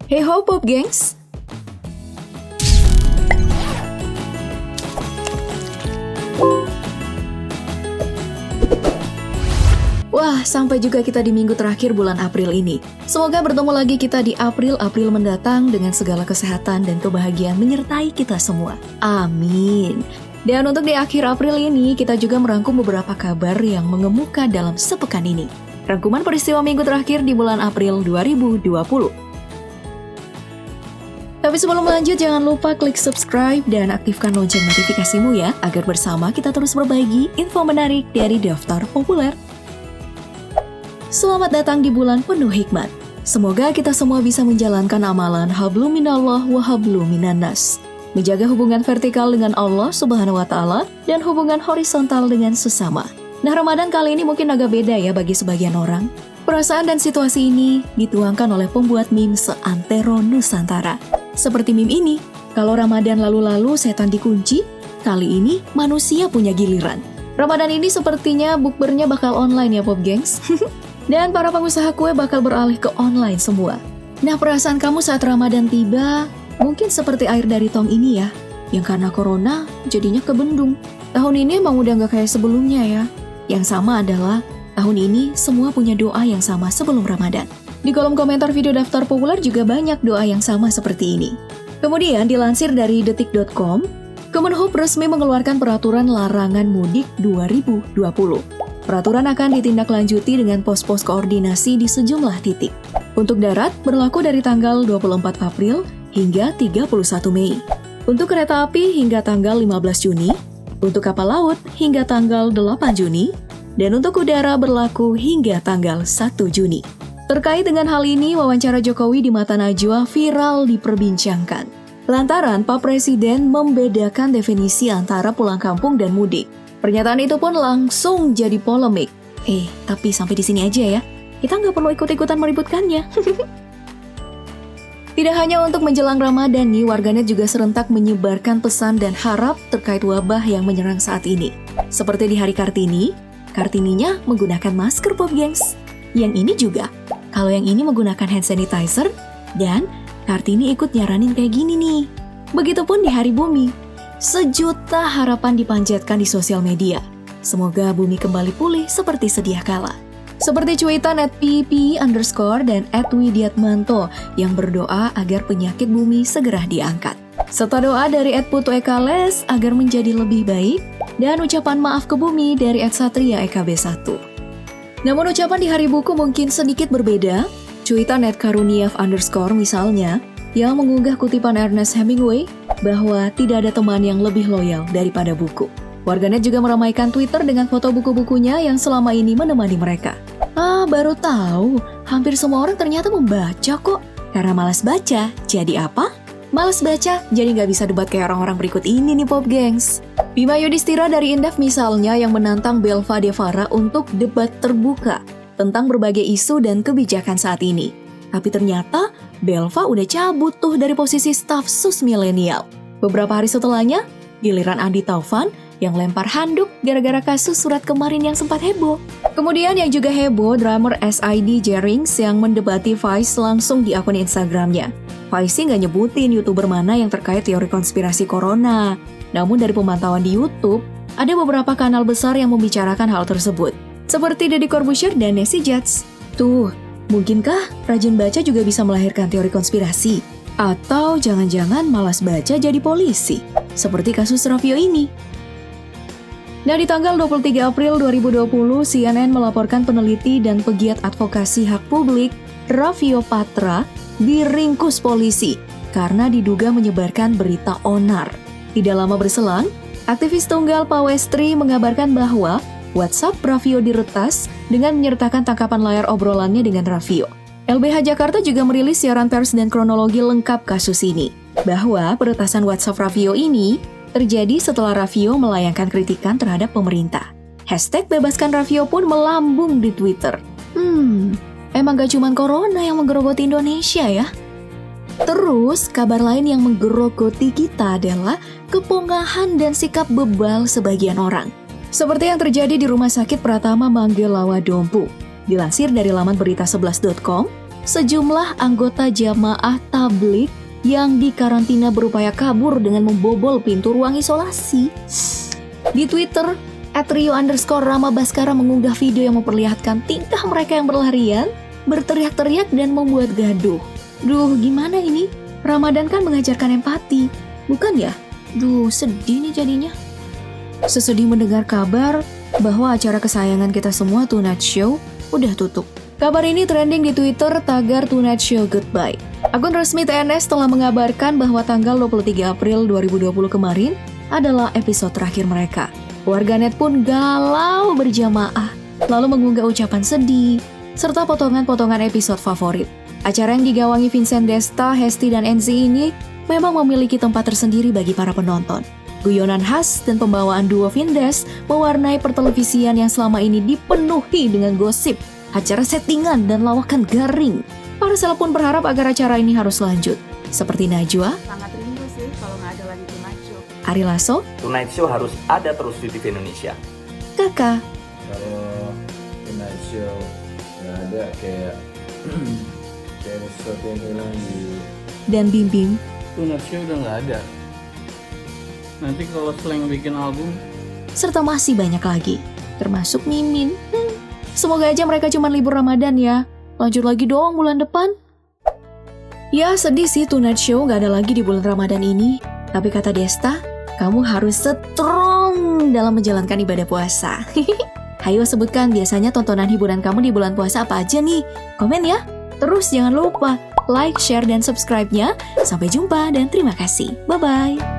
Hey ho Pop Gengs! Wah, sampai juga kita di minggu terakhir bulan April ini. Semoga bertemu lagi kita di April mendatang dengan segala kesehatan dan kebahagiaan menyertai kita semua. Amin. Dan untuk di akhir April ini, kita juga merangkum beberapa kabar yang mengemuka dalam sepekan ini. Rangkuman peristiwa minggu terakhir di bulan April 2020. Tapi sebelum lanjut, jangan lupa klik subscribe dan aktifkan lonceng notifikasimu ya, agar bersama kita terus berbagi info menarik dari Daftar Populer. Selamat datang di bulan penuh hikmat. Semoga kita semua bisa menjalankan amalan hablum minallah wa hablum minannas. Menjaga hubungan vertikal dengan Allah Subhanahu wa Ta'ala dan hubungan horizontal dengan sesama. Nah, Ramadan kali ini mungkin agak beda ya bagi sebagian orang. Perasaan dan situasi ini dituangkan oleh pembuat meme seantero Nusantara. Seperti meme ini, kalau Ramadan lalu-lalu setan dikunci, kali ini manusia punya giliran. Ramadan ini sepertinya bukbernya bakal online ya Pop Gengs. Dan para pengusaha kue bakal beralih ke online semua. Nah, perasaan kamu saat Ramadan tiba mungkin seperti air dari tong ini ya, yang karena corona jadinya kebendung. Tahun ini emang udah gak kayak sebelumnya ya. Yang sama adalah tahun ini semua punya doa yang sama sebelum Ramadan. Di kolom komentar video Daftar Populer juga banyak doa yang sama seperti ini. Kemudian dilansir dari detik.com, Kemenhub resmi mengeluarkan peraturan larangan mudik 2020. Peraturan akan ditindaklanjuti dengan pos-pos koordinasi di sejumlah titik. Untuk darat, berlaku dari tanggal 24 April hingga 31 Mei. Untuk kereta api hingga tanggal 15 Juni, untuk kapal laut hingga tanggal 8 Juni, dan untuk udara berlaku hingga tanggal 1 Juni. Terkait dengan hal ini, wawancara Jokowi di Mata Najwa viral diperbincangkan. Lantaran Pak Presiden membedakan definisi antara pulang kampung dan mudik. Pernyataan itu pun langsung jadi polemik. Tapi sampai di sini aja ya. Kita nggak perlu ikut-ikutan meributkannya. Tidak hanya untuk menjelang Ramadan nih, warganet juga serentak menyebarkan pesan dan harap terkait wabah yang menyerang saat ini. Seperti di hari Kartini, Kartininya menggunakan masker Pop Gengs. Yang ini juga. Kalau yang ini menggunakan hand sanitizer, dan Kartini ikut nyaranin kayak gini nih. Begitupun di Hari Bumi. Sejuta harapan dipanjatkan di sosial media. Semoga bumi kembali pulih seperti sedia kala. Seperti cuitan @pp_ dan @widiatmanto yang berdoa agar penyakit bumi segera diangkat. Serta doa dari @putuekales agar menjadi lebih baik, dan ucapan maaf ke bumi dari @satria_ekb1. Namun ucapan di Hari Buku mungkin sedikit berbeda. Cuitan @karunief_ misalnya, yang mengunggah kutipan Ernest Hemingway bahwa tidak ada teman yang lebih loyal daripada buku. Warganet juga meramaikan Twitter dengan foto buku-bukunya yang selama ini menemani mereka. Baru tahu, hampir semua orang ternyata membaca kok. Karena malas baca, jadi apa? Malas baca, jadi nggak bisa debat kayak orang-orang berikut ini nih Pop Gengs. Bima Yudhistira dari Indef misalnya yang menantang Belva Devara untuk debat terbuka tentang berbagai isu dan kebijakan saat ini. Tapi ternyata Belva udah cabut tuh dari posisi staf sus milenial. Beberapa hari setelahnya, giliran Andi Taufan yang lempar handuk gara-gara kasus surat kemarin yang sempat heboh. Kemudian yang juga heboh, drummer SID Jerings yang mendebati Vice langsung di akun Instagramnya. Vice sih nggak nyebutin YouTuber mana yang terkait teori konspirasi corona. Namun dari pemantauan di YouTube, ada beberapa kanal besar yang membicarakan hal tersebut. Seperti Deddy Corbuzier dan Nancy Judge. Tuh, mungkinkah rajin baca juga bisa melahirkan teori konspirasi? Atau jangan-jangan malas baca jadi polisi? Seperti kasus Raffio ini. Nah, di tanggal 23 April 2020, CNN melaporkan peneliti dan pegiat advokasi hak publik Raffio Patra diringkus polisi karena diduga menyebarkan berita onar. Tidak lama berselang, aktivis tunggal Pawestri mengabarkan bahwa WhatsApp Raffio diretas dengan menyertakan tangkapan layar obrolannya dengan Raffio. LBH Jakarta juga merilis siaran pers dan kronologi lengkap kasus ini. Bahwa peretasan WhatsApp Raffio ini terjadi setelah Raffio melayangkan kritikan terhadap pemerintah. Hashtag bebaskan Raffio pun melambung di Twitter. Emang gak cuma corona yang menggerogoti Indonesia ya? Terus, kabar lain yang menggerogoti kita adalah kepongahan dan sikap bebal sebagian orang. Seperti yang terjadi di Rumah Sakit Pratama Manggelawa Dompu. Dilansir dari laman berita11.com, sejumlah anggota jamaah tabligh yang dikarantina berupaya kabur dengan membobol pintu ruang isolasi. Di Twitter, @Rio_Rama_Baskara mengunggah video yang memperlihatkan tingkah mereka yang berlarian, berteriak-teriak dan membuat gaduh. Duh, gimana ini? Ramadan kan mengajarkan empati, bukan ya? Duh, sedih nih jadinya. Sesedih mendengar kabar bahwa acara kesayangan kita semua, Tonight Show, udah tutup. Kabar ini trending di Twitter tagar Tonight Show Goodbye. Akun resmi TNS telah mengabarkan bahwa tanggal 23 April 2020 kemarin adalah episode terakhir mereka. Warganet pun galau berjamaah, lalu mengunggah ucapan sedih, serta potongan-potongan episode favorit. Acara yang digawangi Vincent Desta, Hesti, dan Enzi ini memang memiliki tempat tersendiri bagi para penonton. Guyonan khas dan pembawaan duo Vindes mewarnai pertelevisian yang selama ini dipenuhi dengan gosip, acara settingan, dan lawakan garing. Para seleb pun berharap agar acara ini harus lanjut. Seperti Najwa, sangat rindu sih kalau nggak ada lagi Tonight Show. Ari Lasso, Tonight Show harus ada terus di TV Indonesia. Kakak, Kalau Tonight Show nggak ada kayak sesuatu yang hilang di dan Bim Bim. Tonight Show udah nggak ada. Nanti kalau Slank bikin album, Serta masih banyak lagi, termasuk Mimin. Semoga aja mereka cuma libur Ramadan ya. Lanjut lagi dong bulan depan. Ya sedih sih Tonight Show gak ada lagi di bulan Ramadan ini. Tapi kata Desta, kamu harus strong dalam menjalankan ibadah puasa. Hayo sebutkan biasanya tontonan hiburan kamu di bulan puasa apa aja nih? Komen ya. Terus jangan lupa like, share, dan subscribe-nya. Sampai jumpa dan terima kasih. Bye-bye.